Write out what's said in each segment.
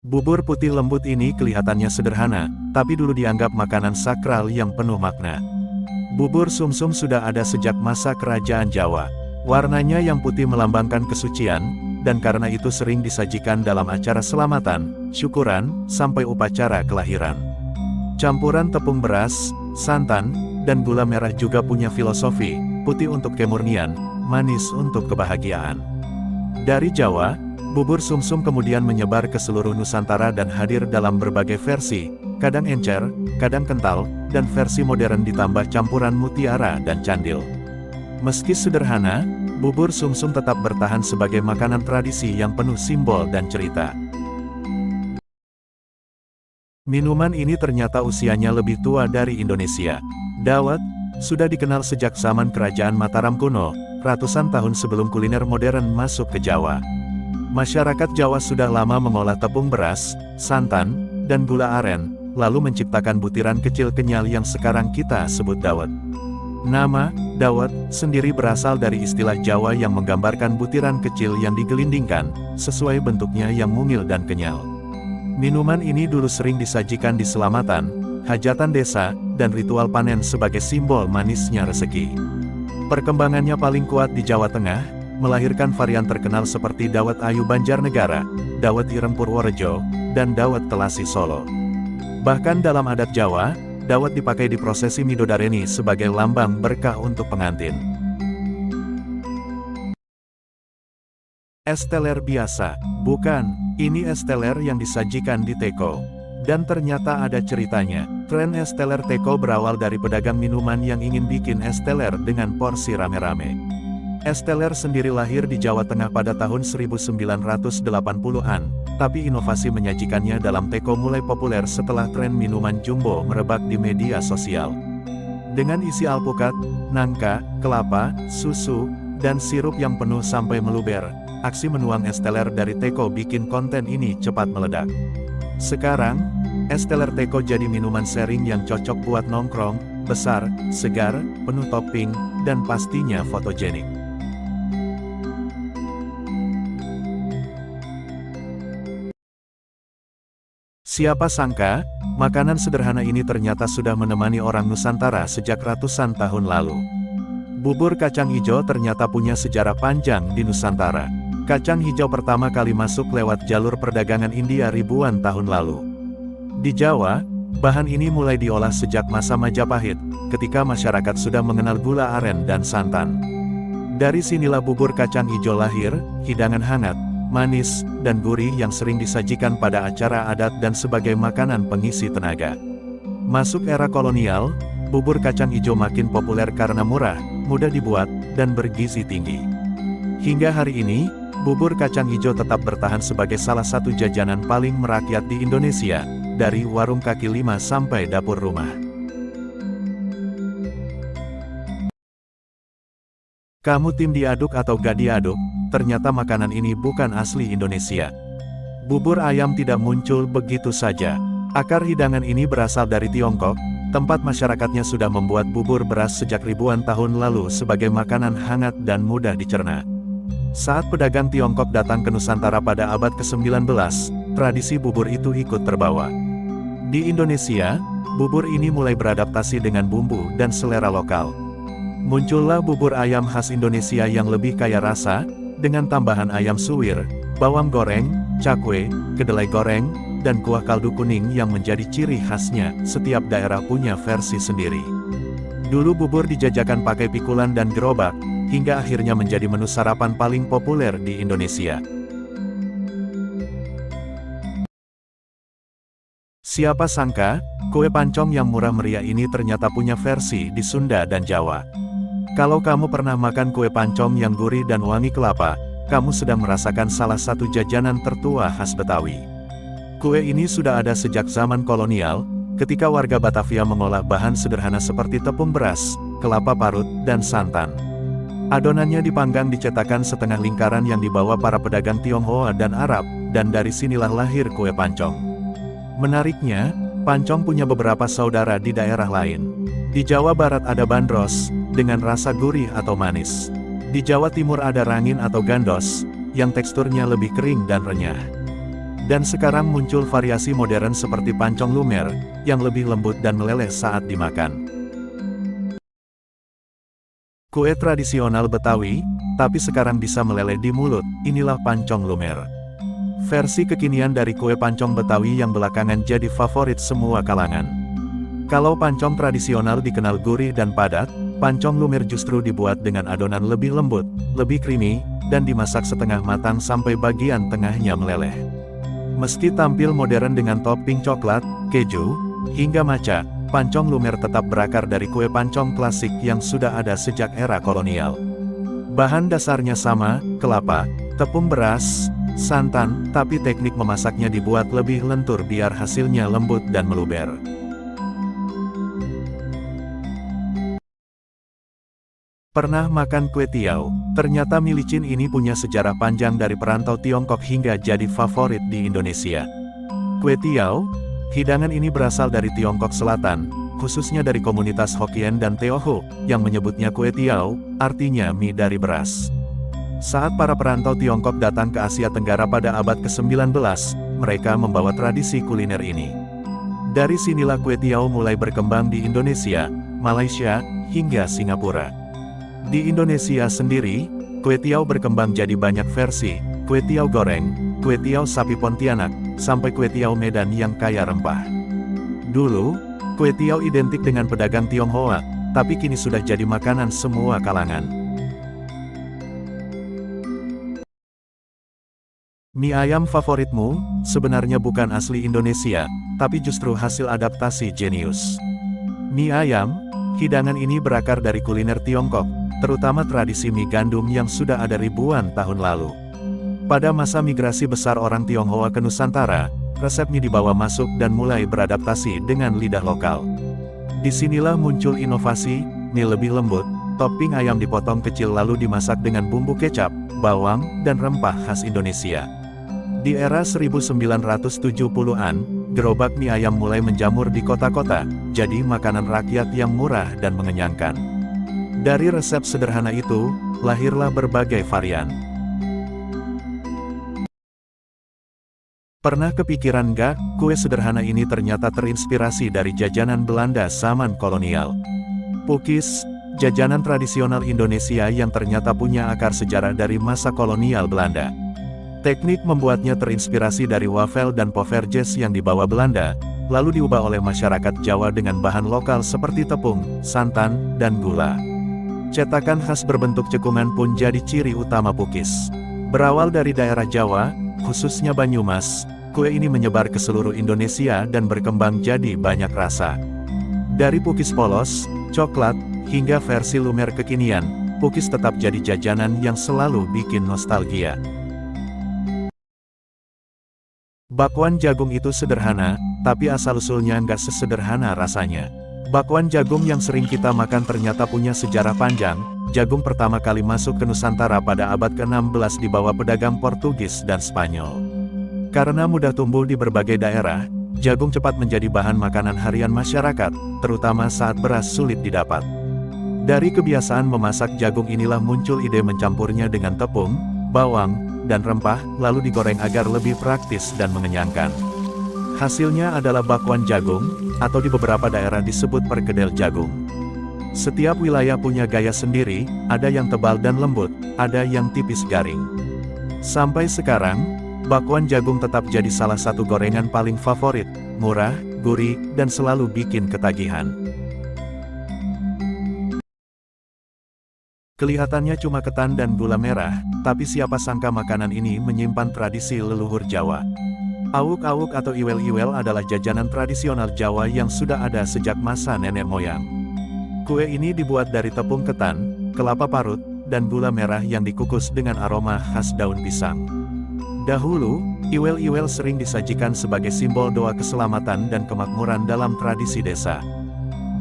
Bubur putih lembut ini kelihatannya sederhana, tapi dulu dianggap makanan sakral yang penuh makna. Bubur sumsum sudah ada sejak masa kerajaan Jawa. Warnanya yang putih melambangkan kesucian, dan karena itu sering disajikan dalam acara selamatan, syukuran, sampai upacara kelahiran. Campuran tepung beras, santan, dan gula merah juga punya filosofi, putih untuk kemurnian, manis untuk kebahagiaan. Dari Jawa, bubur sumsum kemudian menyebar ke seluruh Nusantara dan hadir dalam berbagai versi, kadang encer, kadang kental, dan versi modern ditambah campuran mutiara dan candil. Meski sederhana, bubur sumsum tetap bertahan sebagai makanan tradisi yang penuh simbol dan cerita. Minuman ini ternyata usianya lebih tua dari Indonesia. Dawet sudah dikenal sejak zaman Kerajaan Mataram kuno, ratusan tahun sebelum kuliner modern masuk ke Jawa. Masyarakat Jawa sudah lama mengolah tepung beras, santan, dan gula aren, lalu menciptakan butiran kecil kenyal yang sekarang kita sebut dawet. Nama dawet sendiri berasal dari istilah Jawa yang menggambarkan butiran kecil yang digelindingkan, sesuai bentuknya yang mungil dan kenyal. Minuman ini dulu sering disajikan di selamatan, hajatan desa, dan ritual panen sebagai simbol manisnya rezeki. Perkembangannya paling kuat di Jawa Tengah, melahirkan varian terkenal seperti dawet ayu Banjarnegara, dawet ireng Purworejo, dan dawet telasi Solo. Bahkan dalam adat Jawa, dawet dipakai di prosesi Midodareni sebagai lambang berkah untuk pengantin. Es teler biasa, bukan, ini es teler yang disajikan di teko. Dan ternyata ada ceritanya, tren es teler teko berawal dari pedagang minuman yang ingin bikin es teler dengan porsi rame-rame. Es teler sendiri lahir di Jawa Tengah pada tahun 1980-an, tapi inovasi menyajikannya dalam teko mulai populer setelah tren minuman jumbo merebak di media sosial. Dengan isi alpukat, nangka, kelapa, susu, dan sirup yang penuh sampai meluber, aksi menuang es teler dari teko bikin konten ini cepat meledak. Sekarang, es teler teko jadi minuman sharing yang cocok buat nongkrong, besar, segar, penuh topping, dan pastinya fotogenik. Siapa sangka, makanan sederhana ini ternyata sudah menemani orang Nusantara sejak ratusan tahun lalu. Bubur kacang hijau ternyata punya sejarah panjang di Nusantara. Kacang hijau pertama kali masuk lewat jalur perdagangan India ribuan tahun lalu. Di Jawa, bahan ini mulai diolah sejak masa Majapahit, ketika masyarakat sudah mengenal gula aren dan santan. Dari sinilah bubur kacang hijau lahir, hidangan hangat, manis, dan gurih yang sering disajikan pada acara adat dan sebagai makanan pengisi tenaga. Masuk era kolonial, bubur kacang hijau makin populer karena murah, mudah dibuat, dan bergizi tinggi. Hingga hari ini, bubur kacang hijau tetap bertahan sebagai salah satu jajanan paling merakyat di Indonesia, dari warung kaki lima sampai dapur rumah. Kamu tim diaduk atau gak diaduk? Ternyata makanan ini bukan asli Indonesia. Bubur ayam tidak muncul begitu saja. Akar hidangan ini berasal dari Tiongkok, tempat masyarakatnya sudah membuat bubur beras sejak ribuan tahun lalu sebagai makanan hangat dan mudah dicerna. Saat pedagang Tiongkok datang ke Nusantara pada abad ke-19, tradisi bubur itu ikut terbawa. Di Indonesia, bubur ini mulai beradaptasi dengan bumbu dan selera lokal. Muncullah bubur ayam khas Indonesia yang lebih kaya rasa, dengan tambahan ayam suwir, bawang goreng, cakwe, kedelai goreng, dan kuah kaldu kuning yang menjadi ciri khasnya. Setiap daerah punya versi sendiri. Dulu bubur dijajakan pakai pikulan dan gerobak, hingga akhirnya menjadi menu sarapan paling populer di Indonesia. Siapa sangka, kue pancong yang murah meriah ini ternyata punya versi di Sunda dan Jawa. Kalau kamu pernah makan kue pancong yang gurih dan wangi kelapa, kamu sedang merasakan salah satu jajanan tertua khas Betawi. Kue ini sudah ada sejak zaman kolonial, ketika warga Batavia mengolah bahan sederhana seperti tepung beras, kelapa parut, dan santan. Adonannya dipanggang dicetakan setengah lingkaran yang dibawa para pedagang Tionghoa dan Arab, dan dari sinilah lahir kue pancong. Menariknya, pancong punya beberapa saudara di daerah lain. Di Jawa Barat ada bandros, dengan rasa gurih atau manis. Di Jawa Timur ada rangin atau gandos, yang teksturnya lebih kering dan renyah. Dan sekarang muncul variasi modern seperti pancong lumer, yang lebih lembut dan meleleh saat dimakan. Kue tradisional Betawi, tapi sekarang bisa meleleh di mulut, inilah pancong lumer. Versi kekinian dari kue pancong Betawi yang belakangan jadi favorit semua kalangan. Kalau pancong tradisional dikenal gurih dan padat, pancong lumer justru dibuat dengan adonan lebih lembut, lebih creamy, dan dimasak setengah matang sampai bagian tengahnya meleleh. Meski tampil modern dengan topping coklat, keju, hingga matcha, pancong lumer tetap berakar dari kue pancong klasik yang sudah ada sejak era kolonial. Bahan dasarnya sama, kelapa, tepung beras, santan, tapi teknik memasaknya dibuat lebih lentur biar hasilnya lembut dan meluber. Pernah makan kue tiaw? Ternyata mie licin ini punya sejarah panjang dari perantau Tiongkok hingga jadi favorit di Indonesia. Kue tiaw, hidangan ini berasal dari Tiongkok Selatan, khususnya dari komunitas Hokkien dan Teohu, yang menyebutnya kue tiaw, artinya mie dari beras. Saat para perantau Tiongkok datang ke Asia Tenggara pada abad ke-19, mereka membawa tradisi kuliner ini. Dari sinilah kue tiaw mulai berkembang di Indonesia, Malaysia, hingga Singapura. Di Indonesia sendiri, kue tiaw berkembang jadi banyak versi, kue tiaw goreng, kue tiaw sapi Pontianak, sampai kue tiaw Medan yang kaya rempah. Dulu, kue tiaw identik dengan pedagang Tionghoa, tapi kini sudah jadi makanan semua kalangan. Mie ayam favoritmu, sebenarnya bukan asli Indonesia, tapi justru hasil adaptasi jenius. Mie ayam, hidangan ini berakar dari kuliner Tiongkok, terutama tradisi mie gandum yang sudah ada ribuan tahun lalu. Pada masa migrasi besar orang Tionghoa ke Nusantara, resep mie dibawa masuk dan mulai beradaptasi dengan lidah lokal. Disinilah muncul inovasi, mie lebih lembut, topping ayam dipotong kecil lalu dimasak dengan bumbu kecap, bawang, dan rempah khas Indonesia. Di era 1970-an, gerobak mie ayam mulai menjamur di kota-kota, jadi makanan rakyat yang murah dan mengenyangkan. Dari resep sederhana itu, lahirlah berbagai varian. Pernah kepikiran nggak, kue sederhana ini ternyata terinspirasi dari jajanan Belanda zaman kolonial? Pukis, jajanan tradisional Indonesia yang ternyata punya akar sejarah dari masa kolonial Belanda. Teknik membuatnya terinspirasi dari wafel dan poverjes yang dibawa Belanda, lalu diubah oleh masyarakat Jawa dengan bahan lokal seperti tepung, santan, dan gula. Cetakan khas berbentuk cekungan pun jadi ciri utama pukis. Berawal dari daerah Jawa, khususnya Banyumas, kue ini menyebar ke seluruh Indonesia dan berkembang jadi banyak rasa. Dari pukis polos, coklat, hingga versi lumer kekinian, pukis tetap jadi jajanan yang selalu bikin nostalgia. Bakwan jagung itu sederhana, tapi asal-usulnya nggak sesederhana rasanya. Bakwan jagung yang sering kita makan ternyata punya sejarah panjang. Jagung pertama kali masuk ke Nusantara pada abad ke-16 dibawa pedagang Portugis dan Spanyol. Karena mudah tumbuh di berbagai daerah, jagung cepat menjadi bahan makanan harian masyarakat, terutama saat beras sulit didapat. Dari kebiasaan memasak jagung inilah muncul ide mencampurnya dengan tepung, bawang, dan rempah, lalu digoreng agar lebih praktis dan mengenyangkan. Hasilnya adalah bakwan jagung, atau di beberapa daerah disebut perkedel jagung. Setiap wilayah punya gaya sendiri, ada yang tebal dan lembut, ada yang tipis garing. Sampai sekarang, bakwan jagung tetap jadi salah satu gorengan paling favorit, murah, gurih, dan selalu bikin ketagihan. Kelihatannya cuma ketan dan gula merah, tapi siapa sangka makanan ini menyimpan tradisi leluhur Jawa. Awuk-awuk atau iwel-iwel adalah jajanan tradisional Jawa yang sudah ada sejak masa nenek moyang. Kue ini dibuat dari tepung ketan, kelapa parut, dan gula merah yang dikukus dengan aroma khas daun pisang. Dahulu, iwel-iwel sering disajikan sebagai simbol doa keselamatan dan kemakmuran dalam tradisi desa.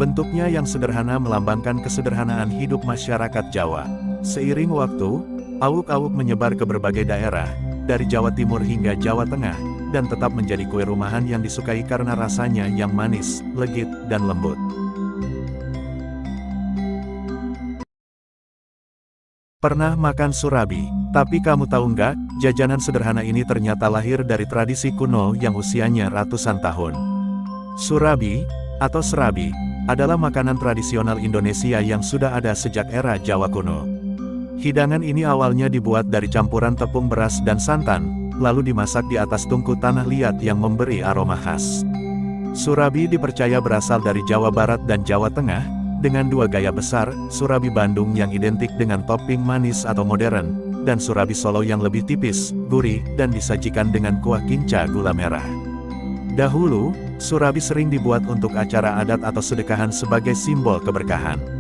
Bentuknya yang sederhana melambangkan kesederhanaan hidup masyarakat Jawa. Seiring waktu, awuk-awuk menyebar ke berbagai daerah, dari Jawa Timur hingga Jawa Tengah, dan tetap menjadi kue rumahan yang disukai karena rasanya yang manis, legit, dan lembut. Pernah makan surabi? Tapi kamu tahu nggak, jajanan sederhana ini ternyata lahir dari tradisi kuno yang usianya ratusan tahun. Surabi, atau serabi, adalah makanan tradisional Indonesia yang sudah ada sejak era Jawa kuno. Hidangan ini awalnya dibuat dari campuran tepung beras dan santan, lalu dimasak di atas tungku tanah liat yang memberi aroma khas. Surabi dipercaya berasal dari Jawa Barat dan Jawa Tengah, dengan dua gaya besar, Surabi Bandung yang identik dengan topping manis atau modern, dan Surabi Solo yang lebih tipis, gurih, dan disajikan dengan kuah kinca gula merah. Dahulu, surabi sering dibuat untuk acara adat atau sedekahan sebagai simbol keberkahan.